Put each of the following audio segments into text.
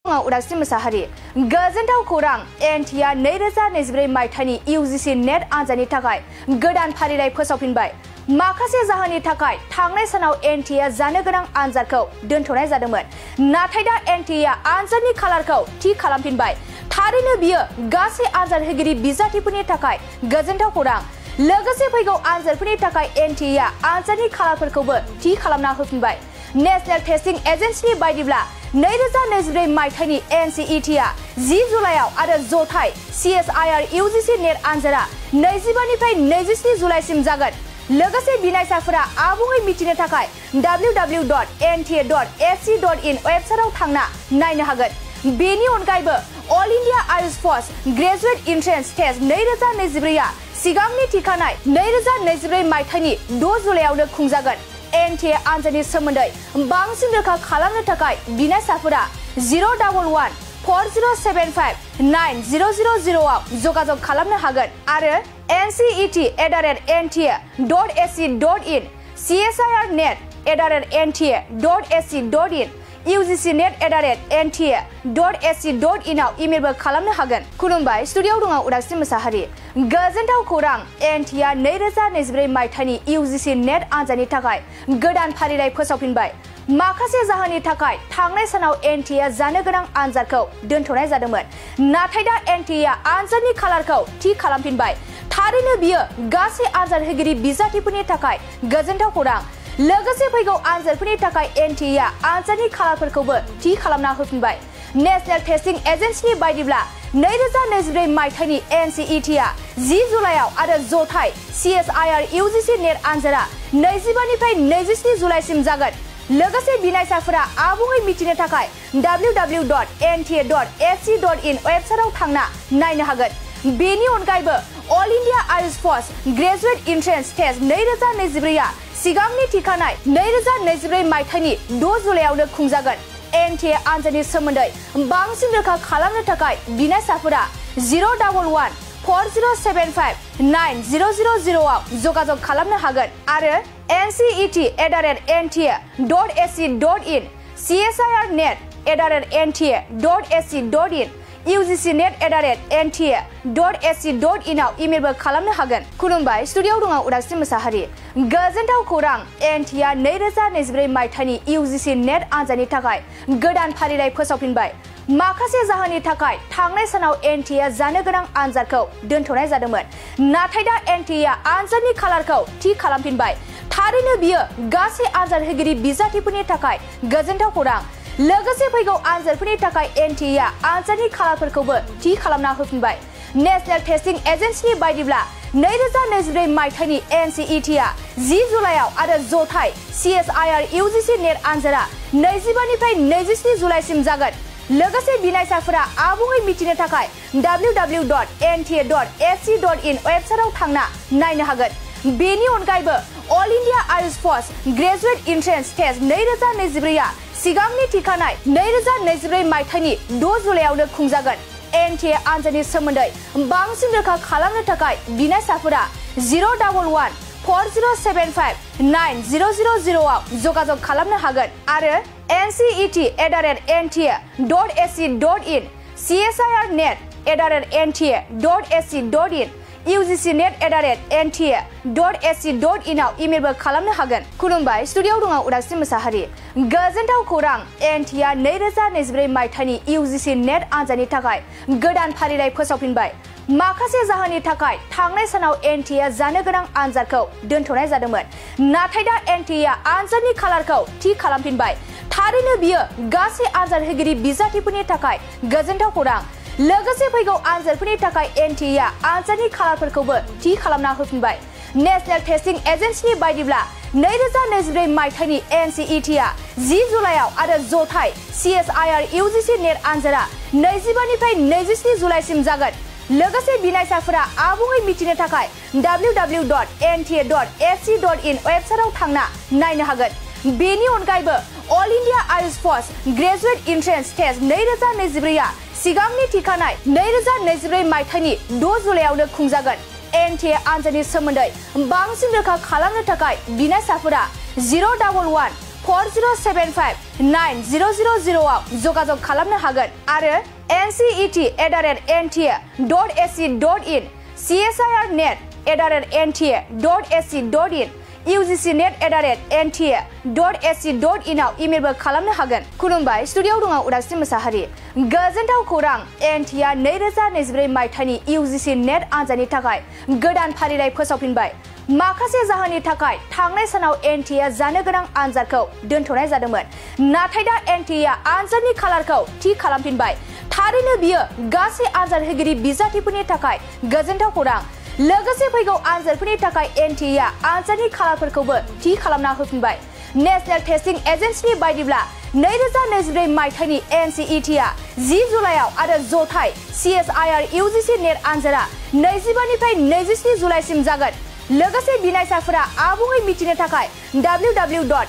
उदासी मोसाहारि गोजोनथाव खौरां एनटिआ 2024 मायथाइनि यूजीसी-नेट आनजादनि थाखाय गोदान फारिलाइ फोसावफिनबाय। माखासे जाहोननि थाखाय थांनाय सानाव एनटिआ जानो गोनां आनजादखौ दोनथ'नाय जादोंमोन, नाथाय दा एनटिआ आनजादनि खालारखौ थि खालामफिनबाय। थारैनो बियो गासै आनजाद होगिरि बिजाथिफोरनि थाखाय गोजोनथाव खौरां। लोगोसे फैगौ आनजादफोरनि थाखाय एनटिआ आनजादनि खालारफोरखौबो थि खालामना होफिनबाय। नेशनेल टेस्टिं एजेन्सिनि बायदिब्ला 2024 मायथाइनि एनसिइटिआ 10 जुलाइआव आरो जथाय CSIR यूजीसी-नेट आनजादा 25 निफ्राय 27 जुलाइसिम जागोन। लोगोसे बिनायसाफोरा आबुङै मिथिनो थाखाय www.nta.ac.in वेबसाइटआव थांना नायनो हागोन। बेनि अनगायैबो अल इंडिया आयुष फोर्स ग्रेजुएट एन्ट्रेन्स टेस्ट 2024 आ सिगांनि थिखानाय 2024 मायथाइनि 6 जुलाइआवनो खुंजागोन। एनटिए आनजादनि सोमोन्दै बांसिन रोखा खालामनो थाखाय बिनायसाफोरा 011-4075-9000 आव जगाजग खालामनो हागोन आरो ncet@nta.ac.in, csirnet@nta.ac.in, ugc-net@nta.ac.in आव इमेलबो खालामनो हागोन। खुलुमबाय, स्टुडिय'आव दङ उदासी मोसाहारि। गोजोनथाव खौरां एनटिआ 2024 मायथाइनि यूजीसी-नेट आनजादनि थाखाय गोदान फारिलाइ फोसावफिनबाय। माखासे जाहोननि थाखाय थांनाय सानाव एनटिआ जानो गोनां आनजादखौ दोनथ'नाय जादोंमोन, नाथाय दा एनटिआ आनजादनि खालारखौ थि खालामफिनबाय। थारैनो बियो गासै आनजाद होगिरि बिजाथिफोरनि थाखाय गोजोनथाव खौरां। लोगोसे फैगौ आनजादफोरनि थाखाय एनटिआ आनजादनि खालारफोरखौबो थि खालामना होफिनबाय। नेशनेल टेस्टिं एजेन्सिनि बायदिब्ला 2024 मायथाइनि एनसिइटिआ 10 जुलाइआव आरो जथाय CSIR यूजीसी-नेट आनजादा 25 निफ्राय 27 जुलाइसिम जागोन। लोगोसे बिनायसाफोरा आबुङै मिथिनो थाखाय www.nta.ac.in वेबसाइटआव थांना नायनो हागोन। बेनि अनगायैबो अल इंडिया आयुष फोर्स ग्रेजुएट एन्ट्रेन्स टेस्ट 2024 आ सिगांनि थिखानाय 2024 मायथाइनि 6 जुलाइआवनो खुंजागोन। एनटिए आनजादनि सोमोन्दै बांसिन रोखा खालामनो थाखाय बिनायसाफोरा 011-4075-9000 आव जगाजग खालामनो हागोन आरो ncet@nta.ac.in, csirnet@nta.ac.in, ugc-net@nta.ac.in आव इमेलबो खालामनो हागोन। खुलुमबाय, स्टुडिय'आव दङ उदासी मोसाहारि। गोजोनथाव खौरां एनटिआ 2024 मायथाइनि यूजीसी-नेट आनजादनि थाखाय गोदान फारिलाइ फोसावफिनबाय। माखासे जाहोननि थाखाय थांनाय सानाव एनटिआ जानो गोनां आनजादखौ दोनथ'नाय जादोंमोन, नाथाय दा एनटिआ आनजादनि खालारखौ थि खालामफिनबाय। थारैनो बियो गासै आनजाद होगिरि बिजाथिफोरनि थाखाय गोजोनथाव खौरां। लोगोसे फैगौ आनजादफोरनि थाखाय एनटिआ आनजादनि खालारफोरखौबो थि खालामना होफिनबाय। नेशनेल टेस्टिं एजेन्सिनि बायदिब्ला 2024 मायथाइनि एनसिइटिआ 10 जुलाइआव आरो जथाय CSIR यूजीसी-नेट आनजादा 25 निफ्राय 27 जुलाइसिम जागोन। लोगोसे बिनायसाफोरा आबुङै मिथिनो थाखाय www.nta.ac.in वेबसाइटआव थांना नायनो हागोन। बेनि अनगायैबो अल इंडिया आयुष फोर्स ग्रेजुएट एन्ट्रेन्स टेस्ट 2024 आ सिगांनि थिखानाय 2024 मायथाइनि 6 जुलाइआवनो खुंजागोन। एनटिए आनजादनि सोमोन्दै बांसिन रोखा खालामनो थाखाय बिनायसाफोरा 011-4075-9000 आव जगाजग खालामनो हागोन आरो ncet@nta.ac.in, csirnet@nta.ac.in, ugc-net@nta.ac.in आव इमेलबो खालामनो हागोन। खुलुमबाय, स्टुडिय'आव दङ उदासी मोसाहारि। गोजोनथाव खौरां एनटिआ 2024 मायथाइनि यूजीसी-नेट आनजादनि थाखाय गोदान फारिलाइ फोसावफिनबाय। माखासे जाहोननि थाखाय थांनाय सानाव एनटिआ जानो गोनां आनजादखौ दोनथ'नाय जादोंमोन, नाथाय दा एनटिआ आनजादनि खालारखौ थि खालामफिनबाय। थारैनो बियो गासै आनजाद होगिरि बिजाथिफोरनि थाखाय गोजोनथाव खौरां। लोगोसे फैगौ आनजादफोरनि थाखाय एनटिआ आनजादनि खालारफोरखौबो थि खालामना होफिनबाय। नेशनेल टेस्टिं एजेन्सिनि बायदिब्ला 2024 मायथाइनि एनसिइटिआ 10 जुलाइआव आरो जथाय CSIR यूजीसी-नेट आनजादा 25 निफ्राय 27 जुलाइसिम जागोन। लोगोसे बिनायसाफोरा आबुङै मिथिनो थाखाय www.nta.ac.in वेबसाइटआव थांना नायनो हागोन। बेनि अनगायैबो अल इंडिया आयुष फोर्स ग्रेजुएट एन्ट्रेन्स टेस्ट 2024 आ सिगांनि थिखानाय 2024 मायथाइनि 6 जुलाइआवनो खुंजागोन। एनटिए आनजादनि सोमोन्दै बांसिन रोखा खालामनो थाखाय बिनायसाफोरा 011-4075 9000 आव जगाजग खालामनो हागोन आरो ncet@nta.ac.in csirnet@nta.ac.in ugc-net@nta.ac.in आव इमेलबो खालामनो हागोन। खुलुमबाय, स्टुडिय'आव दङ उदास्रि मोसाहारि। गोजोनथाव खौरां, एनटिआ 2024 मायथाइनि यूजीसी नेट आनजादनि थाखाय गोदान फारिलाइ फोसावफिनबाय। माखासे जाहोननि थाखाय थांनाय सानाव एनटिआ जानो गोनां आनजादखौ दोनथ'नाय जादोंमोन, नाथाय दा एनटिआ आनजादनि खालारखौ थि खालामफिनबाय। थारैनो बियो गासै आनजाद होगिरि बिजाथिफोरनि थाखाय गोजोनथाव खौरां। लोगोसे फैगौ आनजादफोरनि थाखाय एनटिआ आनजादनि खालारफोरखौबो थि खालामना होफिनबाय। नेशनेल टेस्टिं एजेन्सिनि बायदिब्ला 2024 मायथाइनि एनसिइटिआ 10 जुलाइआव आरो जथाय CSIR यूजीसी नेट आनजादआ 25 निफ्राय 27 जुलाइसिम जागोन। लोगोसे बिनायसाफोरा आबुङै मिथिनो थाखाय www.nta.ac.in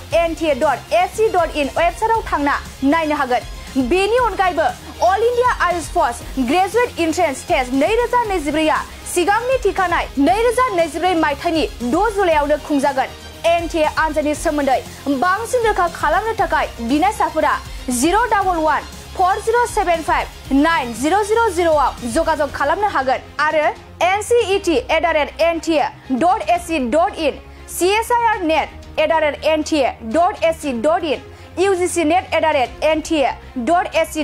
वेबसाइटआव थांना नायनो हागोन। बेनि अनगायैबो अल इंडिया आयुष फोर्स ग्रेजुएट एन्ट्रेन्स टेस्ट 2024 आ सिगांनि थिखानाय 2024 मायथाइनि 6 जुलाइआवनो खुंजागोन। एनटिए आनजादनि सोमोन्दै बांसिन रोखा खालामनो थाखाय बिनायसाफोरा 01140759000 आव जगाजग खालामनो हागोन आरो ncet@nta.ac.in csirnet@nta.ac.in ugc-net@nta.ac